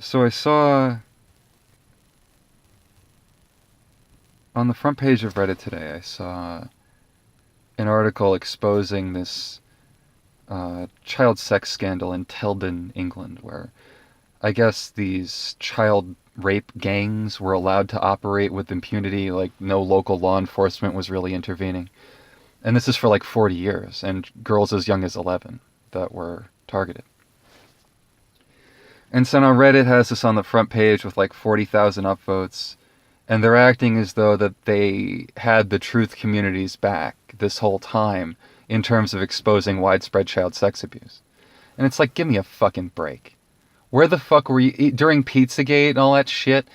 So I saw on the front page of Reddit today, I saw an article exposing this child sex scandal in Teldon, England, where I guess these child rape gangs were allowed to operate with impunity, like no local law enforcement was really intervening. And this is for like 40 years, and girls as young as 11 that were targeted. And so now Reddit has this on the front page with like 40,000 upvotes, and they're acting as though that they had the truth community's back this whole time in terms of exposing widespread child sex abuse. And it's like, give me a fucking break. Where the fuck were you during Pizzagate and all that shit?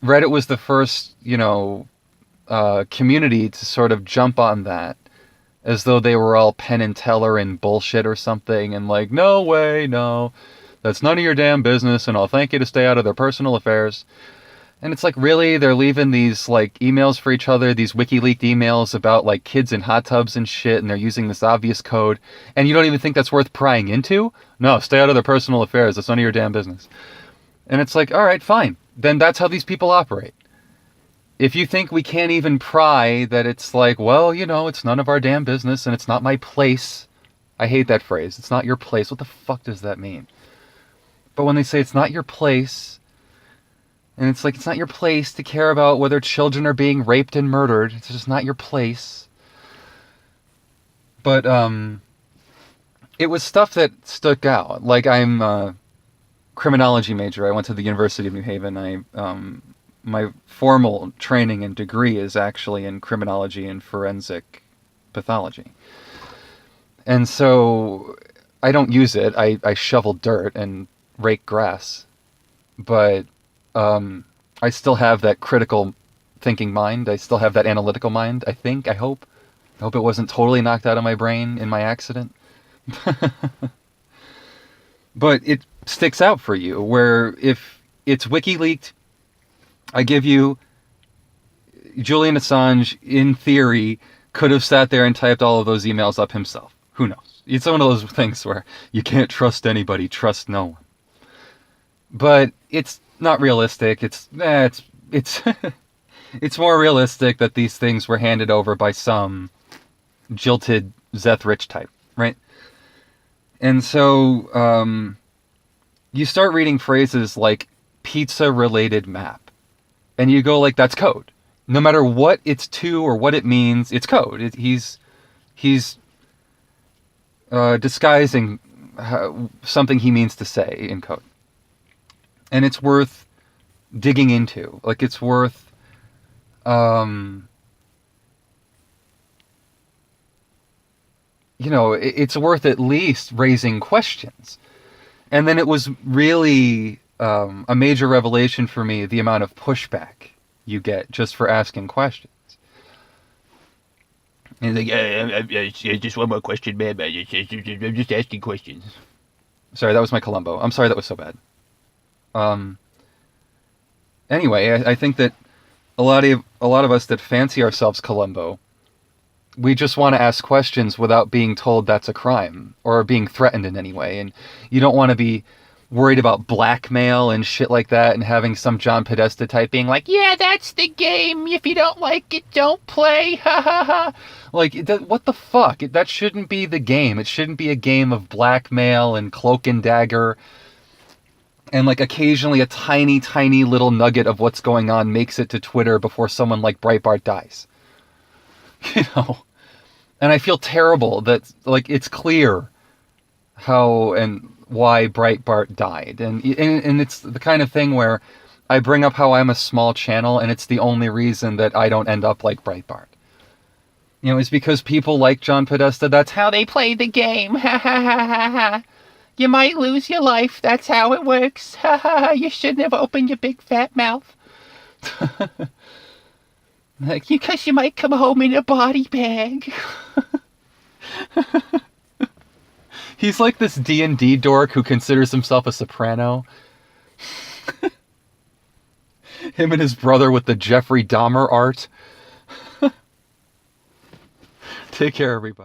Reddit was the first, community to sort of jump on that as though they were all Penn and Teller and bullshit or something, and like, no way, no, that's none of your damn business, and I'll thank you to stay out of their personal affairs. And it's like, really? They're leaving these, like, emails for each other, these WikiLeaked emails about, like, kids in hot tubs and shit, and they're using this obvious code, and you don't even think that's worth prying into? No, stay out of their personal affairs. That's none of your damn business. And it's like, all right, fine. Then that's how these people operate. If you think we can't even pry, that it's like, well, it's none of our damn business, and it's not my place. I hate that phrase. It's not your place. What the fuck does that mean? But when they say it's not your place... And it's like, it's not your place to care about whether children are being raped and murdered. It's just not your place. But it was stuff that stuck out. Like, I'm a criminology major. I went to the University of New Haven. My formal training and degree is actually in criminology and forensic pathology. And so I don't use it. I shovel dirt and rake grass. But... I still have that critical thinking mind. I still have that analytical mind, I think, I hope. I hope it wasn't totally knocked out of my brain in my accident. But it sticks out for you, where if it's WikiLeaked, I give you Julian Assange, in theory, could have sat there and typed all of those emails up himself. Who knows? It's one of those things where you can't trust anybody, trust no one. But it's not realistic. It's it's more realistic that these things were handed over by some jilted Zeth-Rich type, right? And so you start reading phrases like pizza-related map, and you go like, that's code. No matter what it's to or what it means, it's code. He's disguising something he means to say in code. And it's worth digging into. Like, it's worth... it's worth at least raising questions. And then it was really a major revelation for me, the amount of pushback you get just for asking questions. And like, just one more question, man. I'm just asking questions. Sorry, that was my Columbo. I'm sorry that was so bad. Anyway, I think that a lot of us that fancy ourselves Columbo, we just want to ask questions without being told that's a crime or being threatened in any way. And you don't want to be worried about blackmail and shit like that, and having some John Podesta type being like, yeah, that's the game. If you don't like it, don't play. Ha ha ha. Like, what the fuck? That shouldn't be the game. It shouldn't be a game of blackmail and cloak and dagger. And, like, occasionally a tiny, tiny little nugget of what's going on makes it to Twitter before someone like Breitbart dies. And I feel terrible that, like, it's clear how and why Breitbart died. And it's the kind of thing where I bring up how I'm a small channel, and it's the only reason that I don't end up like Breitbart. It's because people like John Podesta, that's how they play the game. Ha ha ha ha ha. You might lose your life. That's how it works. Ha ha ha. You shouldn't have opened your big fat mouth. Like, because you might come home in a body bag. He's like this D&D dork who considers himself a soprano. Him and his brother with the Jeffrey Dahmer art. Take care, everybody.